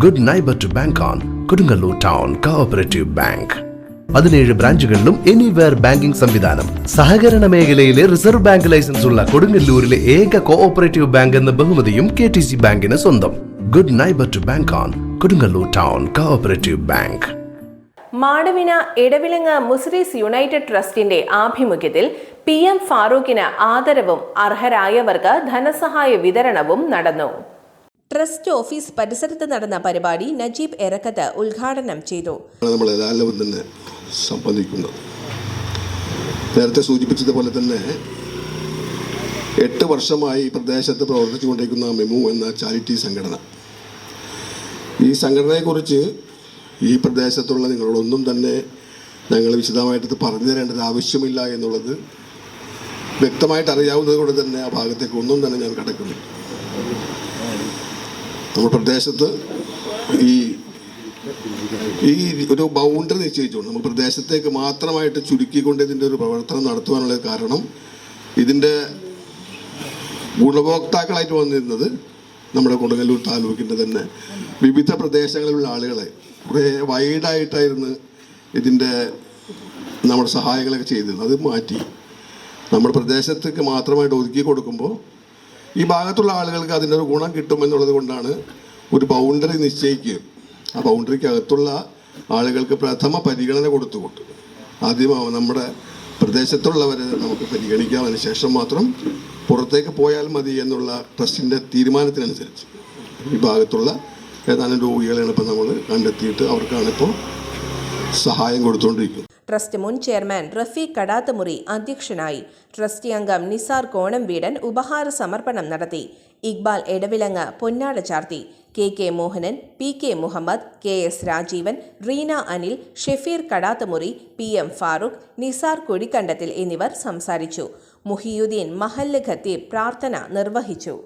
Good neighbour to bank on Kodungallur town cooperative bank. 17 ബ്രാഞ്ചുകളിലും anywhere banking സംവിധാനം. സഹകരണ മേഖലയിലെ റിസർവ് ബാങ്ക് ലൈസൻസ് ഉള്ള കൊടുങ്ങല്ലൂരിലെ ഏക കോഓപ്പറേറ്റീവ് ബാങ്ക് എന്ന ബഹുമതിയും KTC ബാങ്കിന് സ്വന്തം. Good neighbour to bank on Kodungallur town cooperative bank. മാടവിന ഇടവിലങ്ങ് മുസ്ലിസ് യുണൈറ്റഡ് ട്രസ്റ്റിന്റെ ആഭിമുഖ്യത്തിൽ PM ഫാറൂഖിന് ആദരവും അർഹരായവർക്ക് ധനസഹായ വിതരണവും നടന്നു. ട്രസ്റ്റ് ഓഫീസ് പരിസരത്ത് നടന്ന പരിപാടി നജീബ് എറക്കത്ത് ഉദ്ഘാടനം ചെയ്തു. നമ്മളെല്ലാവരും തന്നെ സംബന്ധിക്കുന്നത് നേരത്തെ സൂചിപ്പിച്ചതുപോലെ തന്നെ 8 വർഷമായി ഈ പ്രദേശത്ത് പ്രവർത്തിച്ചുകൊണ്ടിരിക്കുന്ന മെമു എന്ന ചാരിറ്റി സംഘടന. ഈ സംഘടനയെക്കുറിച്ച് ഈ പ്രദേശത്തുള്ള നിങ്ങളോടൊന്നും തന്നെ ഞങ്ങൾ വിശദമായിട്ട് പറഞ്ഞു തരേണ്ടത് ആവശ്യമില്ല എന്നുള്ളത് വ്യക്തമായിട്ട് അറിയാവുന്നത് കൊണ്ട് തന്നെ ആ ഭാഗത്തേക്ക് ഒന്നും തന്നെ ഞാൻ കടക്കുന്നില്ല. നമ്മുടെ പ്രദേശത്ത് ഈ ഒരു ബൗണ്ടറി നിശ്ചയിച്ചുകൊണ്ട് നമ്മൾ പ്രദേശത്തേക്ക് മാത്രമായിട്ട് ചുരുക്കിക്കൊണ്ട് ഇതിൻ്റെ ഒരു പ്രവർത്തനം നടത്തുവാനുള്ള കാരണം ഇതിൻ്റെ ഗുണഭോക്താക്കളായിട്ട് വന്നിരുന്നത് നമ്മുടെ കൊടുങ്ങല്ലൂർ താലൂക്കിൻ്റെ തന്നെ വിവിധ പ്രദേശങ്ങളിലുള്ള ആളുകളെ കുറേ വൈഡായിട്ടായിരുന്നു ഇതിൻ്റെ നമ്മുടെ സഹായങ്ങളൊക്കെ ചെയ്തിരുന്നത്. അത് മാറ്റി നമ്മുടെ പ്രദേശത്തേക്ക് മാത്രമായിട്ട് ഒതുക്കി കൊടുക്കുമ്പോൾ ഈ ഭാഗത്തുള്ള ആളുകൾക്ക് അതിൻ്റെ ഒരു ഗുണം കിട്ടുമെന്നുള്ളത് കൊണ്ടാണ് ഒരു ബൗണ്ടറി നിശ്ചയിക്കുകയും ആ ബൗണ്ടറിക്കകത്തുള്ള ആളുകൾക്ക് പ്രഥമ പരിഗണന കൊടുത്തുകൊണ്ട് ആദ്യം നമ്മുടെ പ്രദേശത്തുള്ളവരെ നമുക്ക് പരിഗണിക്കാം. അതിന് ശേഷം മാത്രം പുറത്തേക്ക് പോയാൽ മതി എന്നുള്ള ട്രസ്റ്റിൻ്റെ തീരുമാനത്തിനനുസരിച്ച് ഈ ഭാഗത്തുള്ള ഏതാനും രോഗികളെയാണ് ഇപ്പോൾ നമ്മൾ കണ്ടെത്തിയിട്ട് അവർക്കാണിപ്പോൾ സഹായം കൊടുത്തുകൊണ്ടിരിക്കുന്നത്. ട്രസ്റ്റ് മുൻ ചെയർമാൻ റഫീഖ് കടാത്തുമുറി അധ്യക്ഷനായി. ട്രസ്റ്റി അംഗം നിസാർ കോണംവീടൻ ഉപഹാര സമർപ്പണം നടത്തി. ഇക്ബാൽ എടവിലങ്ങ് പൊന്നാട ചാർത്തി. KK Mohanan, PK Muhammad, KS Rajeevan, Reena Anil, Shefeer കടാത്തുമുറി, PM Farooq, Nisar കൊടിക്കണ്ടത്തിൽ എന്നിവർ സംസാരിച്ചു. മുഹിയുദ്ദീൻ മഹല്ല് ഖത്തീബ് പ്രാർത്ഥന നിർവഹിച്ചു.